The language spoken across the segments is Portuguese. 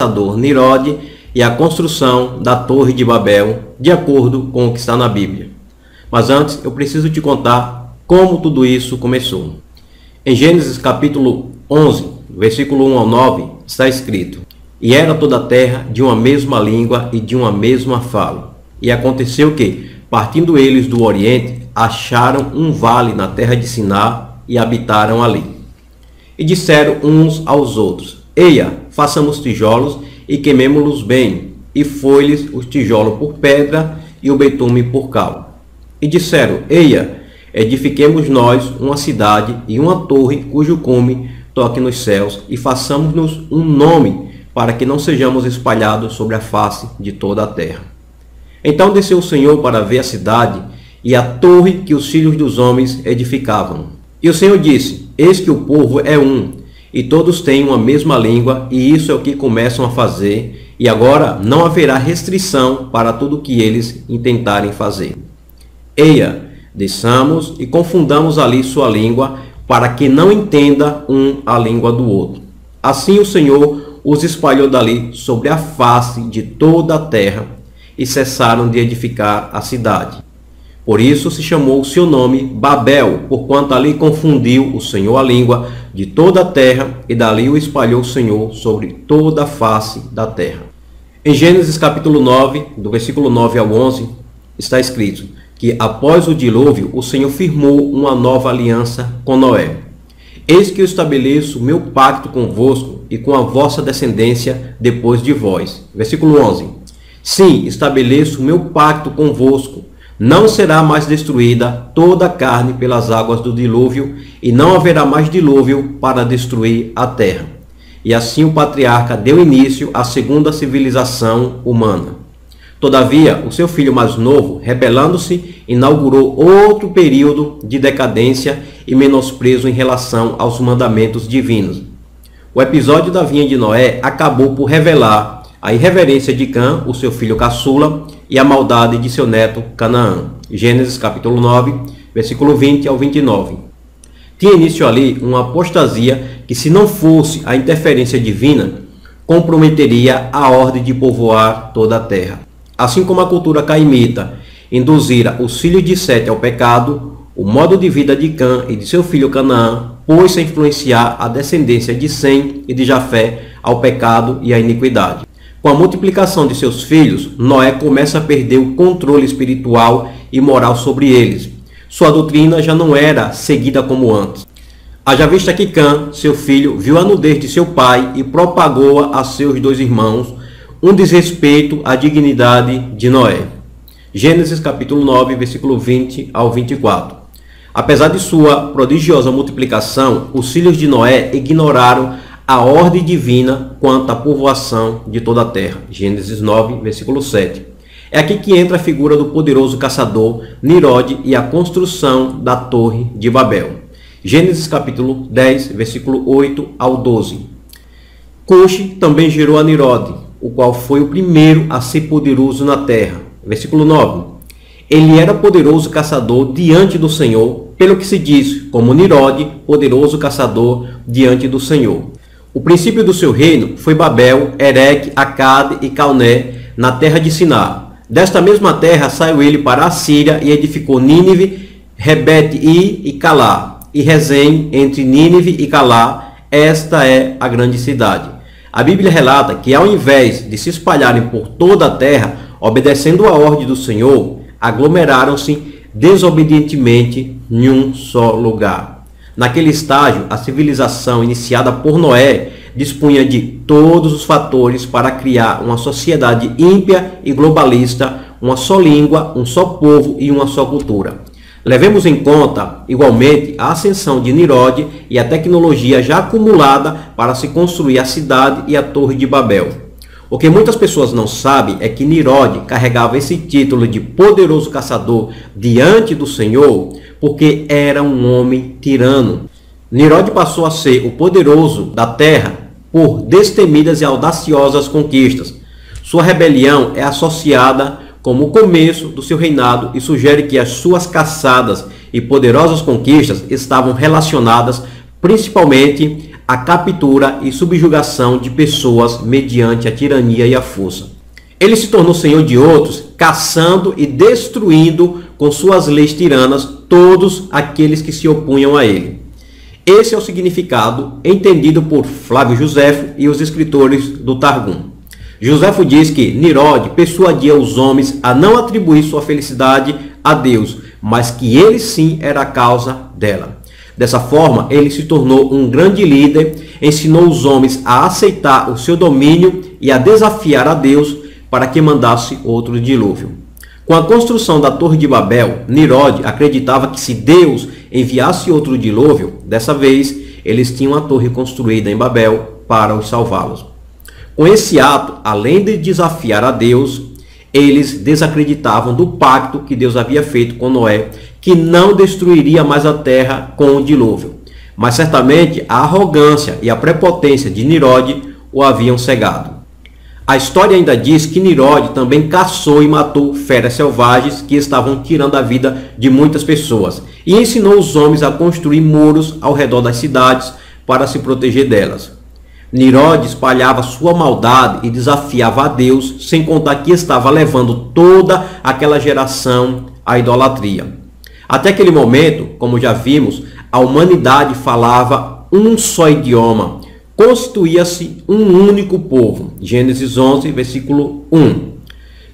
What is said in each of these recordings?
caçador Nirode e a construção da Torre de Babel, de acordo com o que está na Bíblia. Mas antes, eu preciso te contar como tudo isso começou. Em Gênesis capítulo 11, versículo 1 ao 9, está escrito: E era toda a terra de uma mesma língua e de uma mesma fala. E aconteceu que, partindo eles do Oriente, acharam um vale na terra de Siná e habitaram ali. E disseram uns aos outros: Eia, façamos tijolos e queimemo-los bem. E foi-lhes o tijolo por pedra e o betume por cal. E disseram: Eia, edifiquemos nós uma cidade e uma torre cujo cume toque nos céus, e façamos-nos um nome, para que não sejamos espalhados sobre a face de toda a terra. Então desceu o Senhor para ver a cidade e a torre que os filhos dos homens edificavam. E o Senhor disse: Eis que o povo é um, e todos têm uma mesma língua, e isso é o que começam a fazer, e agora não haverá restrição para tudo o que eles intentarem fazer. Eia, desçamos e confundamos ali sua língua, para que não entenda um a língua do outro. Assim o Senhor os espalhou dali sobre a face de toda a terra, e cessaram de edificar a cidade. Por isso se chamou o seu nome Babel, porquanto ali confundiu o Senhor a língua de toda a terra, e dali o espalhou o Senhor sobre toda a face da terra. Em Gênesis capítulo 9, do versículo 9 ao 11, está escrito que após o dilúvio o Senhor firmou uma nova aliança com Noé. Eis que eu estabeleço meu pacto convosco e com a vossa descendência depois de vós. Versículo 11. Sim, estabeleço meu pacto convosco. Não será mais destruída toda a carne pelas águas do dilúvio, e não haverá mais dilúvio para destruir a terra. E assim o patriarca deu início à segunda civilização humana. Todavia, o seu filho mais novo, rebelando-se, inaugurou outro período de decadência e menosprezo em relação aos mandamentos divinos. O episódio da vinha de Noé acabou por revelar a irreverência de Cã, o seu filho caçula, e a maldade de seu neto Canaã. Gênesis capítulo 9, versículo 20 ao 29. Tinha início ali uma apostasia que, se não fosse a interferência divina, comprometeria a ordem de povoar toda a terra. Assim como a cultura caimita induzira os filhos de Sete ao pecado, o modo de vida de Cã e de seu filho Canaã pôs-se a influenciar a descendência de Sem e de Jafé ao pecado e à iniquidade. Com a multiplicação de seus filhos, Noé começa a perder o controle espiritual e moral sobre eles. Sua doutrina já não era seguida como antes. Haja vista que Cã, seu filho, viu a nudez de seu pai e propagou-a a seus dois irmãos, um desrespeito à dignidade de Noé. Gênesis capítulo 9, versículo 20 ao 24. Apesar de sua prodigiosa multiplicação, os filhos de Noé ignoraram a ordem divina quanto à povoação de toda a terra. Gênesis 9, versículo 7. É aqui que entra a figura do poderoso caçador Nirode e a construção da Torre de Babel. Gênesis capítulo 10, versículo 8 ao 12. Cuxi também gerou a Nirode, o qual foi o primeiro a ser poderoso na terra. Versículo 9. Ele era poderoso caçador diante do Senhor, pelo que se diz, como Nirode, poderoso caçador diante do Senhor. O princípio do seu reino foi Babel, Ereque, Acade e Calné, na terra de Siná. Desta mesma terra saiu ele para a Síria e edificou Nínive, Rebete-I e Calá, e Rezém entre Nínive e Calá. Esta é a grande cidade. A Bíblia relata que, ao invés de se espalharem por toda a terra, obedecendo a ordem do Senhor, aglomeraram-se desobedientemente em um só lugar. Naquele estágio, a civilização iniciada por Noé dispunha de todos os fatores para criar uma sociedade ímpia e globalista, uma só língua, um só povo e uma só cultura. Levemos em conta, igualmente, a ascensão de Nirode e a tecnologia já acumulada para se construir a cidade e a Torre de Babel. O que muitas pessoas não sabem é que Nirode carregava esse título de poderoso caçador diante do Senhor porque era um homem tirano. Nirode passou a ser o poderoso da terra por destemidas e audaciosas conquistas. Sua rebelião é associada como o começo do seu reinado e sugere que as suas caçadas e poderosas conquistas estavam relacionadas principalmente a captura e subjugação de pessoas mediante a tirania e a força. Ele se tornou senhor de outros, caçando e destruindo com suas leis tiranas todos aqueles que se opunham a ele. Esse é o significado entendido por Flávio Joséfo e os escritores do Targum. Joséfo diz que Nirode persuadia os homens a não atribuir sua felicidade a Deus, mas que ele sim era a causa dela. Dessa forma, ele se tornou um grande líder, ensinou os homens a aceitar o seu domínio e a desafiar a Deus para que mandasse outro dilúvio. Com a construção da Torre de Babel, Nirode acreditava que se Deus enviasse outro dilúvio, dessa vez eles tinham a torre construída em Babel para os salvá-los. Com esse ato, além de desafiar a Deus, eles desacreditavam do pacto que Deus havia feito com Noé, que não destruiria mais a terra com o dilúvio. Mas certamente a arrogância e a prepotência de Nirode o haviam cegado. A história ainda diz que Nirode também caçou e matou feras selvagens que estavam tirando a vida de muitas pessoas e ensinou os homens a construir muros ao redor das cidades para se proteger delas. Nirode espalhava sua maldade e desafiava a Deus, sem contar que estava levando toda aquela geração à idolatria. Até aquele momento, como já vimos, a humanidade falava um só idioma, constituía-se um único povo. Gênesis 11, versículo 1.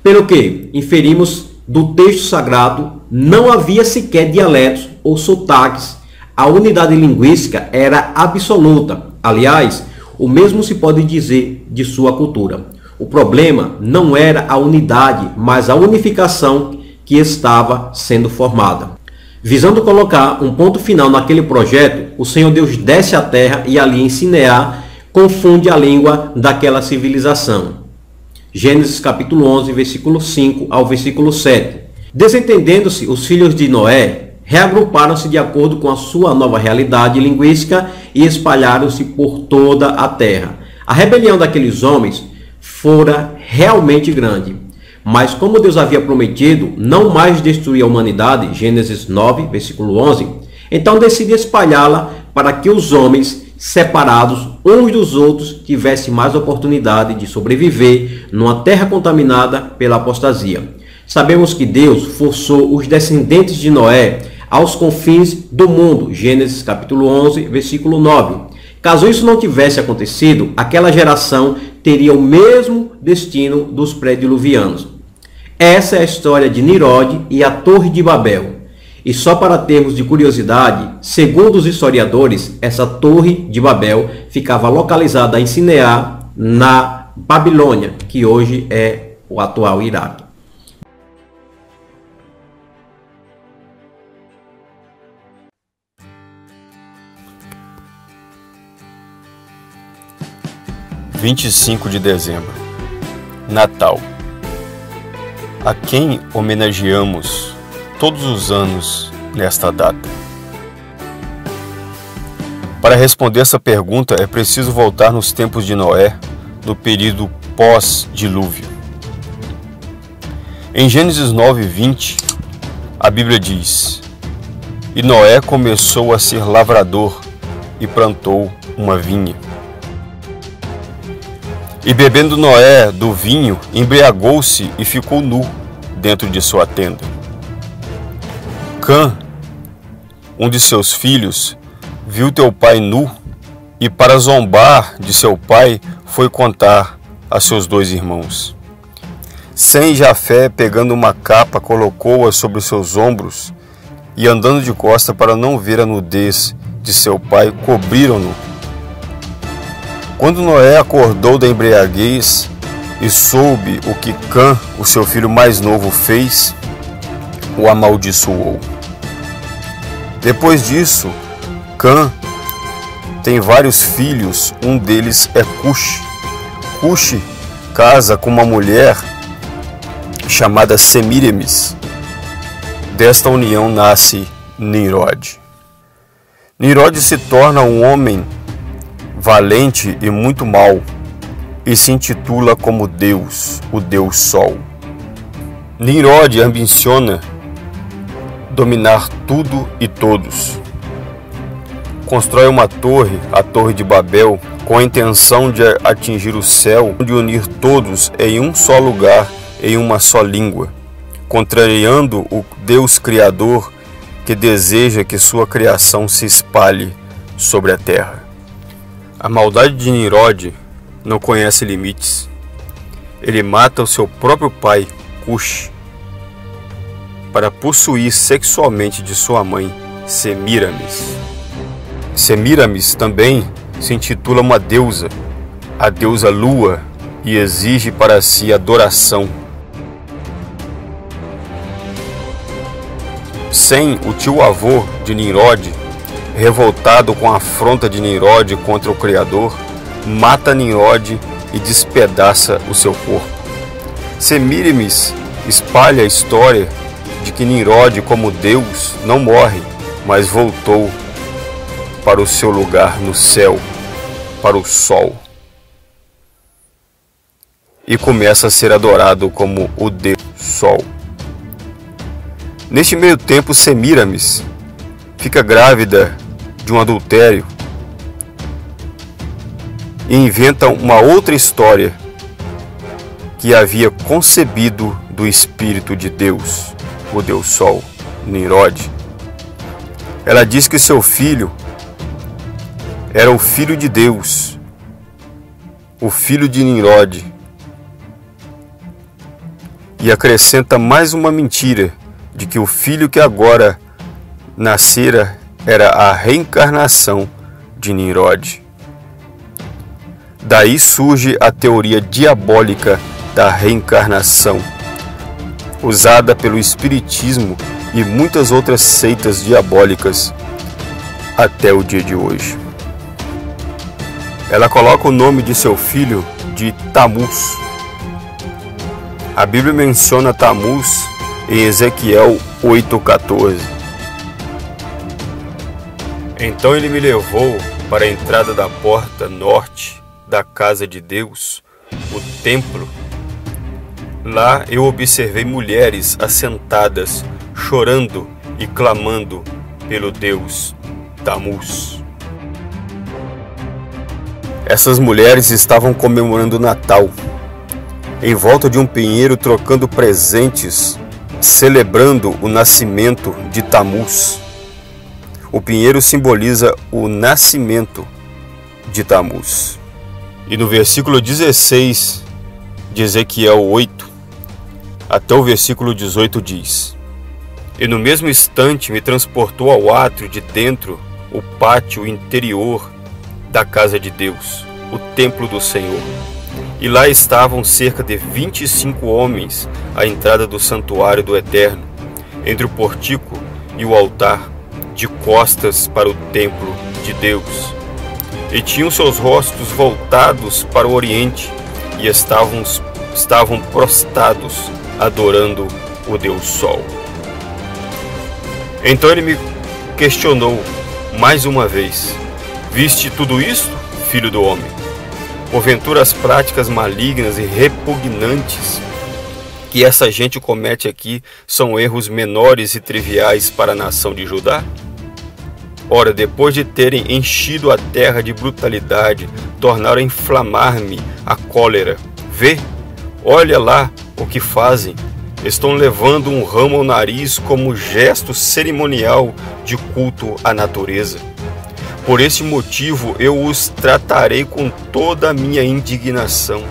Pelo que inferimos do texto sagrado, não havia sequer dialetos ou sotaques. A unidade linguística era absoluta. Aliás, o mesmo se pode dizer de sua cultura. O problema não era a unidade, mas a unificação que estava sendo formada. Visando colocar um ponto final naquele projeto, o Senhor Deus desce à terra e ali em Sinear confunde a língua daquela civilização. Gênesis capítulo 11, versículo 5 ao versículo 7. Desentendendo-se, os filhos de Noé reagruparam-se de acordo com a sua nova realidade linguística e espalharam-se por toda a terra. A rebelião daqueles homens fora realmente grande. Mas como Deus havia prometido não mais destruir a humanidade, Gênesis 9, versículo 11, então decide espalhá-la para que os homens, separados uns dos outros, tivessem mais oportunidade de sobreviver numa terra contaminada pela apostasia. Sabemos que Deus forçou os descendentes de Noé aos confins do mundo, Gênesis capítulo 11, versículo 9. Caso isso não tivesse acontecido, aquela geração teria o mesmo destino dos pré-diluvianos. Essa é a história de Nirode e a Torre de Babel. E só para termos de curiosidade, segundo os historiadores, essa Torre de Babel ficava localizada em Sinear, na Babilônia, que hoje é o atual Iraque. – 25 de dezembro, Natal. A quem homenageamos todos os anos nesta data? Para responder essa pergunta é preciso voltar nos tempos de Noé, no período pós-dilúvio. Em Gênesis 9:20, a Bíblia diz: E Noé começou a ser lavrador e plantou uma vinha. E bebendo Noé do vinho, embriagou-se e ficou nu dentro de sua tenda. Cã, um de seus filhos, viu teu pai nu e, para zombar de seu pai, foi contar a seus dois irmãos. Sem, Jafé, pegando uma capa, colocou-a sobre os seus ombros e, andando de costa para não ver a nudez de seu pai, cobriram-no. Quando Noé acordou da embriaguez e soube o que Cã, o seu filho mais novo, fez, o amaldiçoou. Depois disso, Cã tem vários filhos, um deles é Cuxi. Cuxi casa com uma mulher chamada Semíramis. Desta união nasce Nirode. Nirode se torna um homem valente e muito mau, e se intitula como Deus, o Deus Sol. Nirode ambiciona dominar tudo e todos. constrói uma torre, a Torre de Babel, com a intenção de atingir o céu, de unir todos em um só lugar, em uma só língua, contrariando o Deus Criador que deseja que sua criação se espalhe sobre a terra. A maldade de Nimrod não conhece limites. Ele mata o seu próprio pai, Cush, para possuir sexualmente de sua mãe, Semíramis. Semíramis também se intitula uma deusa, a deusa Lua, e exige para si adoração. Sem, o tio-avô de Nimrod, revoltado com a afronta de Nimrod contra o Criador, mata Nimrod e despedaça o seu corpo. Semíramis espalha a história de que Nimrod, como Deus, não morre, mas voltou para o seu lugar no céu, para o sol, e começa a ser adorado como o Deus Sol. Neste meio tempo, Semíramis fica grávida de um adultério e inventa uma outra história que havia concebido do Espírito de Deus, o Deus Sol, Nimrod. Ela diz que seu filho era o filho de Deus, o filho de Nimrod, e acrescenta mais uma mentira de que o filho que agora nascera era a reencarnação de Nimrod. Daí surge a teoria diabólica da reencarnação, usada pelo Espiritismo e muitas outras seitas diabólicas até o dia de hoje. Ela coloca o nome de seu filho de Tamuz. A Bíblia menciona Tamuz em Ezequiel 8,14. Então ele me levou para a entrada da porta norte da casa de Deus, o templo. Lá eu observei mulheres assentadas, chorando e clamando pelo Deus Tamuz. Essas mulheres estavam comemorando o Natal, em volta de um pinheiro, trocando presentes, celebrando o nascimento de Tamuz. O pinheiro simboliza o nascimento de Tamuz. E no versículo 16 de Ezequiel 8, até o versículo 18 diz: E no mesmo instante me transportou ao átrio de dentro, o pátio interior da casa de Deus, o templo do Senhor. E lá estavam cerca de 25 homens à entrada do santuário do Eterno, entre o portico e o altar, de costas para o templo de Deus. E tinham seus rostos voltados para o oriente, e estavam prostrados, adorando o Deus Sol. Então ele me questionou mais uma vez: Viste tudo isto, filho do homem? Porventura as práticas malignas e repugnantes que essa gente comete aqui são erros menores e triviais para a nação de Judá? Ora, depois de terem enchido a terra de brutalidade, tornaram a inflamar-me a cólera. Vê, olha lá o que fazem. Estão levando um ramo ao nariz como gesto cerimonial de culto à natureza. Por esse motivo eu os tratarei com toda a minha indignação.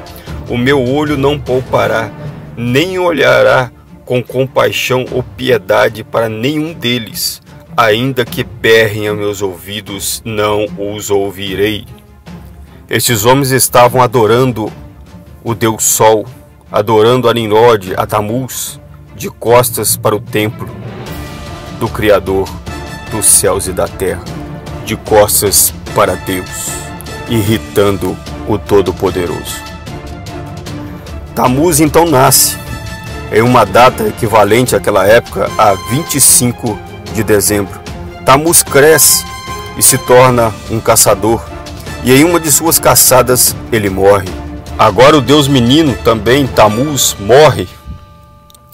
O meu olho não poupará, nem olhará com compaixão ou piedade para nenhum deles. Ainda que berrem a meus ouvidos, não os ouvirei. Estes homens estavam adorando o Deus Sol, adorando a Nimrod, a Tamuz, de costas para o templo do Criador dos céus e da terra, de costas para Deus, irritando o Todo-Poderoso. Tamuz então nasce em uma data equivalente àquela época a 25 de dezembro. Tamuz cresce e se torna um caçador, e em uma de suas caçadas ele morre. Agora o Deus menino, também Tamuz, morre,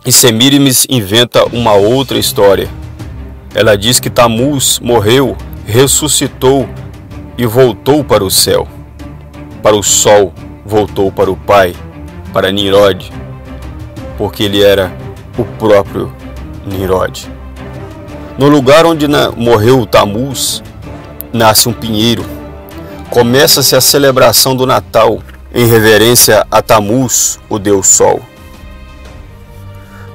e Semíramis inventa uma outra história. Ela diz que Tamuz morreu ressuscitou e voltou para o céu. Para o sol voltou para o Pai, para Nimrod, porque ele era o próprio Nimrod. No lugar onde morreu Tamuz, nasce um pinheiro. Começa-se a celebração do Natal, em reverência a Tamuz, o Deus Sol.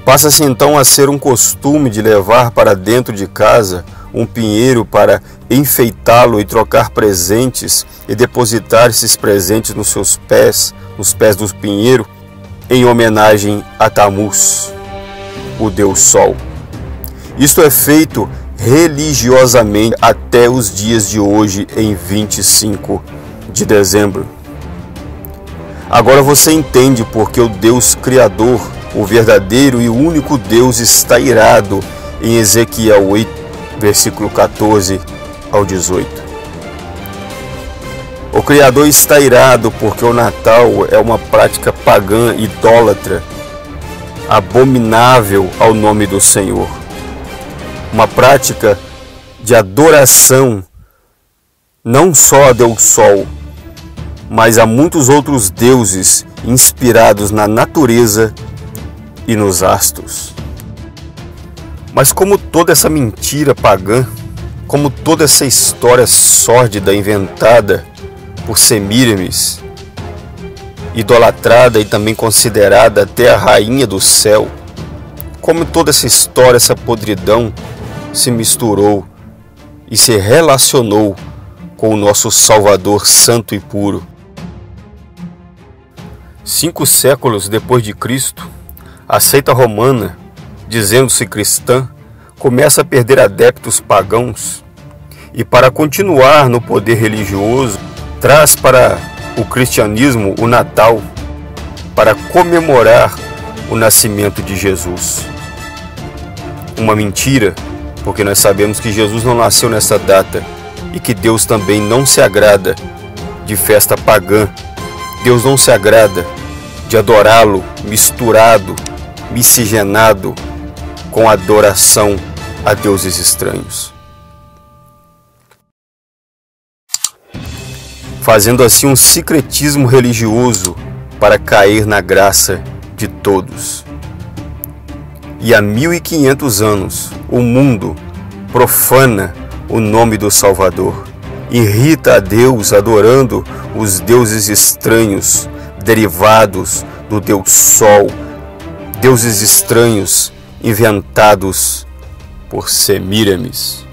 Passa-se então a ser um costume de levar para dentro de casa um pinheiro para enfeitá-lo e trocar presentes e depositar esses presentes nos seus pés, nos pés do pinheiro, em homenagem a Tamuz, o Deus Sol. Isto é feito religiosamente até os dias de hoje, em 25 de dezembro. Agora você entende porque o Deus Criador, o verdadeiro e único Deus, está irado em Ezequiel 8, versículo 14 ao 18. O Criador está irado porque o Natal é uma prática pagã, idólatra, abominável ao nome do Senhor. Uma prática de adoração não só a Deus Sol, mas a muitos outros deuses inspirados na natureza e nos astros. Mas como toda essa mentira pagã, como toda essa história sórdida inventada por Semíramis, idolatrada e também considerada até a rainha do céu, como toda essa história, essa podridão se misturou e se relacionou com o nosso Salvador santo e puro. 5 séculos depois de Cristo, a seita romana, dizendo-se cristã, começa a perder adeptos pagãos e, para continuar no poder religioso, traz para o cristianismo o Natal para comemorar o nascimento de Jesus. Uma mentira, porque nós sabemos que Jesus não nasceu nessa data e que Deus também não se agrada de festa pagã. Deus não se agrada de adorá-lo misturado, miscigenado com adoração a deuses estranhos, fazendo assim um sincretismo religioso para cair na graça de todos. E há 1500 anos o mundo profana o nome do Salvador, irrita a Deus adorando os deuses estranhos derivados do Deus Sol, deuses estranhos inventados por Semíramis.